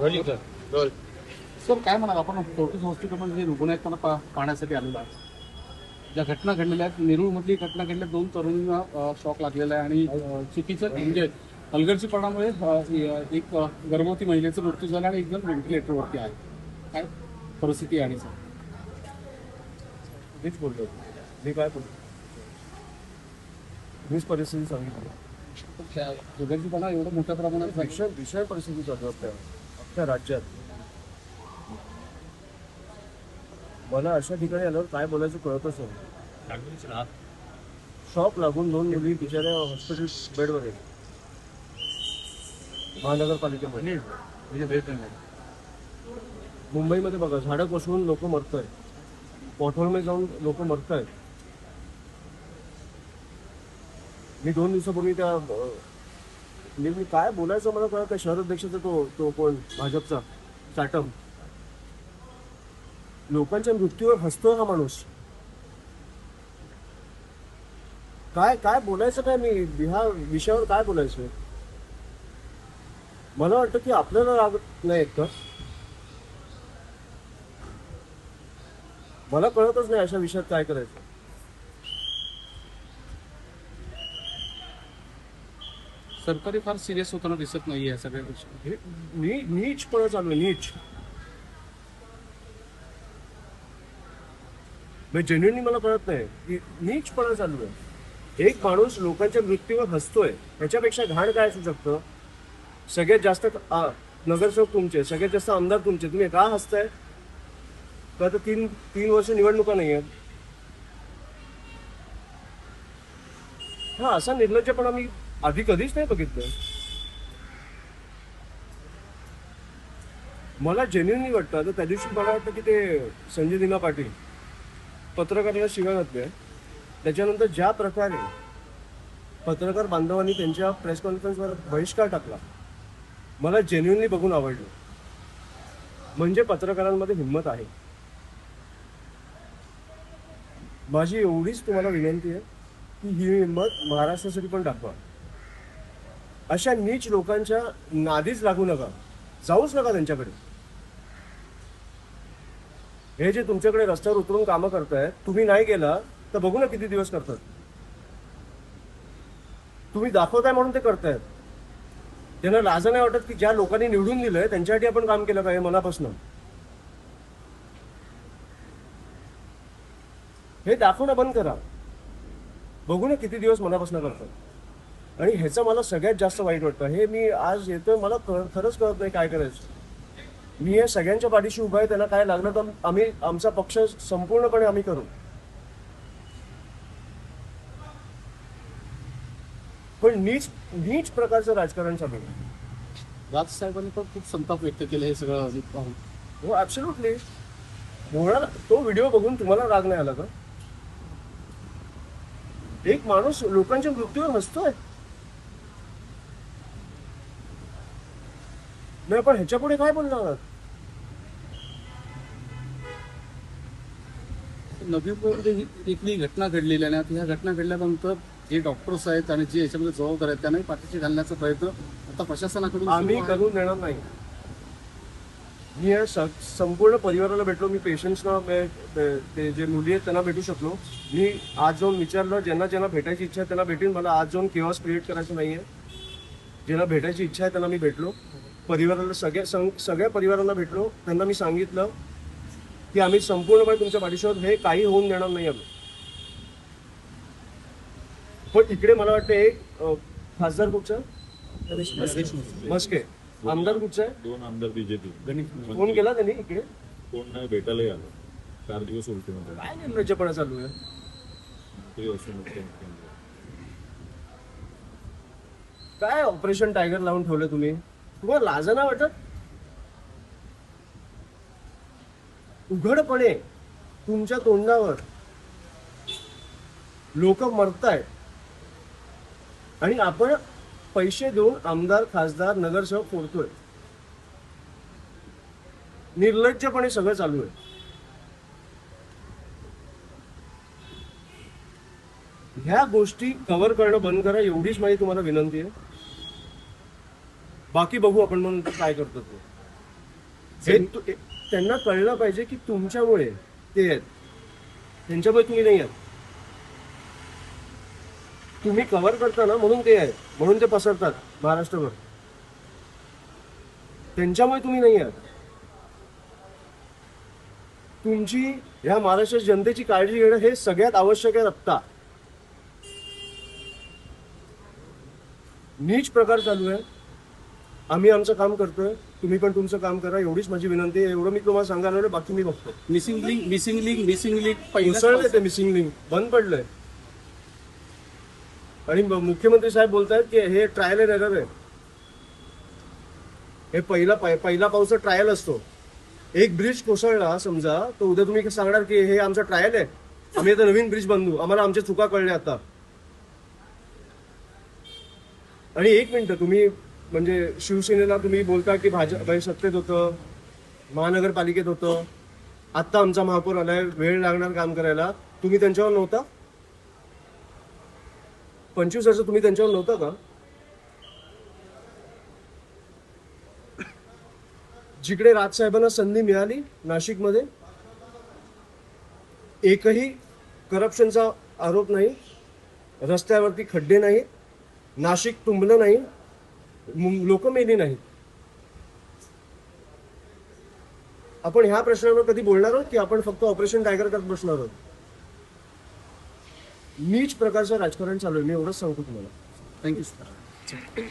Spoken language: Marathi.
सर काय म्हणाल आपण फोर्टिस हॉस्पिटलमध्ये जे रुग्ण आहेत त्यांना पाहण्यासाठी आलेलो आहे. ज्या घटना घडलेल्या आहेत, नेरूळमधली घटना घडल्या, 2 तरुणींना शॉक लागलेला आहे आणि चुकीचं म्हणजे हलगर्जीपणामुळे एक गर्भवती महिलेचा मृत्यू झाला आणि एक जण व्हेंटिलेटरवरती आहे. काय परिस्थिती आहे आणि सर मीच बोलतो. मी काय बोलतो, मीच परिस्थिती सांगितली. हलगर्जीपणा एवढं मोठ्या प्रमाणात विषय परिस्थिती चालू आपल्या राज्यात. मला अशा ठिकाणी आल्यावर काय बोलायचं कळतच नाही. शॉक लागून 2 मुली बिचाऱ्या हॉस्पिटल बेडवर आहेत महानगरपालिकेमध्ये. मुंबईमध्ये बघा, झाडं कोसळून लोक मरत आहेत, पॉटहोलमध्ये जाऊन लोक मरत आहेत. मी 2 दिवसापूर्वी त्या मी काय बोलायचं मला कळत. शहर अध्यक्षाचा तो कोण भाजपचा चाटम, लोकांच्या मृत्यूवर हसतोय हा माणूस. काय काय बोलायचं काय, मी ह्या विषयावर काय बोलायचं. मला वाटतं की आपल्याला राग नाही येत का. मला कळतच नाही अशा विषयात काय करायचं. सरकारी फार सिरियस होताना दिसत नाही या सगळ्या गोष्टी. नीचपणा चालू आहे, नीच. जेन्युइनली मला कळत नाही की नीचपणा चालू आहे. एक माणूस लोकांच्या मृत्यूवर हसतोय, याच्यापेक्षा घाण काय असू शकतं. सगळ्यात जास्त नगरसेवक तुमचे, सगळ्यात जास्त आमदार तुमचे, तुम्ही का हसताय. का तर 3 वर्ष निवडणुका नाही आहेत. हा असा निर्लज्जपणा मी आधी कधीच नाही बघितलं. मला जेन्युइनली वाटतं. आता त्या दिवशी मला वाटतं की ते संजय दिना पाटील पत्रकाराला शिव्या घातल्या, त्याच्यानंतर ज्या प्रकारे पत्रकार बांधवांनी त्यांच्या प्रेस कॉन्फरन्सवर बहिष्कार टाकला, मला जेन्युइनली बघून आवडलं. म्हणजे पत्रकारांमध्ये हिंमत आहे. माझी एवढीच तुम्हाला विनंती आहे की ही हिंमत महाराष्ट्रासाठी पण दाखवा. अशा नीच लोकांच्या नादीच लागू नका, जाऊच नका त्यांच्याकडे. हे जे तुमच्याकडे रस्त्यावर उतरून कामं करतायत, तुम्ही नाही गेला तर बघू ना किती दिवस करतात. तुम्ही दाखवताय म्हणून ते करतायत. त्यांना लाज नाही वाटत की ज्या लोकांनी निवडून दिलंय त्यांच्यासाठी आपण काम केलं पाहिजे मनापासून. हे दाखवणं बंद करा, बघू ना किती दिवस मनापासून करतात. आणि ह्याचं मला सगळ्यात जास्त वाईट वाटतं. हे मी आज येतोय, मला खरंच कळत नाही काय करायचं. मी या सगळ्यांच्या पाठीशी उभा आहे. त्यांना काय लागलं तर आम्ही आमचा पक्ष संपूर्णपणे आम्ही करू. पण नीच प्रकारचं राजकारण चालू आहे. राज साहेबांनी पण खूप संताप व्यक्त केले हे सगळं पाहून. हो ॲब्सोल्युटली. होणार. तो व्हिडिओ बघून तुम्हाला राग नाही आला का. एक माणूस लोकांच्या मृत्यूवर हसतोय. नाही पण ह्याच्या पुढे काय बोलणार. नवीमध्ये इथली घटना घडलेली आहे. ह्या घटना घडल्यानंतर जे डॉक्टर्स आहेत आणि जे याच्यामध्ये जबाबदार आहेत त्यांनाही पाठीशी घालण्याचा प्रयत्न आता प्रशासनाकडून आम्ही करून देणार नाही. मी या संपूर्ण परिवाराला भेटलो. मी पेशंट्सना, ते जे मुली आहेत त्यांना भेटू शकलो. मी आज जाऊन विचारलं, ज्यांना भेटायची इच्छा आहे त्यांना भेटेन. मला आज जाऊन केव्हाच क्रिएट करायचं नाही आहे. ज्यांना भेटायची इच्छा आहे त्यांना मी भेटलो. परिवाराला सगळ्या परिवारांना भेटलो. त्यांना मी सांगितलं की आम्ही संपूर्णपणे तुमच्या पाठीशी, हे काही होऊन देणार नाही आम्ही. पण इकडे मला वाटतं एक खासदार कुठचा, मस्के, आमदार कुठचा आहे, 2 आमदार बीजेपी. फोन केला त्यांनी इकडे, कोण नाही भेटायला आलं. 4 दिवस उलटे मध्ये. काय निर्लज्जपणा चालू आहे. काय ऑपरेशन टायगर लावून ठेवलं तुम्ही. तुम्हाला लाज नाही वाटत. उघडपणे तुमच्या तोंडावर लोक मरतायत आणि आपण पैसे देऊन आमदार, खासदार, नगरसेवक फोडतोय. निर्लज्जपणे सगळं चालू आहे. ह्या गोष्टी कव्हर करणं बंद करा, एवढीच माझी तुम्हाला विनंती आहे. बाकी बघू आपण म्हणून काय करतो ते. त्यांना कळलं पाहिजे की तुमच्यामुळे ते आहेत, त्यांच्यामुळे तुम्ही नाही आहात. तुम्ही कव्हर करता ना म्हणून ते आहेत, म्हणून ते पसरतात महाराष्ट्रभर. त्यांच्यामुळे तुम्ही नाही आहात. तुमची ह्या महाराष्ट्राच्या जनतेची काळजी घेणं हे सगळ्यात आवश्यक आहे आत्ता. नीच प्रकार चालू आहे. आम्ही आमचं काम करतोय, तुम्ही पण तुमचं काम करा, एवढीच माझी विनंती आहे. एवढं मी तुम्हाला सांगायला आलोय, बाकी मी बघतो. मिसिंग लिंक उसळलंय ते मिसिंग लिंक, बंद पडलंय. आणि मुख्यमंत्री साहेब बोलतायत की हे ट्रायल अँड एरर आहे. हे पहिला पाऊसचा ट्रायल असतो. एक ब्रिज कोसळला समजा, तर उद्या तुम्ही सांगणार की हे आमचा ट्रायल आहे, आम्ही आता नवीन ब्रिज बांधू, आम्हाला आमच्या चुका कळल्या आता. आणि एक मिनिट, तुम्ही म्हणजे शिवसेनेला तुम्ही बोलता की भाजप सत्तेत होतं, महानगरपालिकेत होतं, आत्ता आमचा महापौर आलाय, वेळ लागणार काम करायला. तुम्ही त्यांच्यावर नव्हता? 25 वर्ष तुम्ही त्यांच्यावर नव्हता का? जिकडे राजसाहेबांना संधी मिळाली नाशिकमध्ये, एकही करप्शनचा आरोप नाही, रस्त्यावरती खड्डे नाही, नाशिक तुंबलं नाही, लोक मेली नाहीत. आपण ह्या प्रश्नावर कधी बोलणार आहोत की आपण फक्त ऑपरेशन टायगर करत बसणार आहोत? नीच प्रकारचं राजकारण चालू आहे, मी एवढंच सांगतो तुम्हाला. Thank you sir.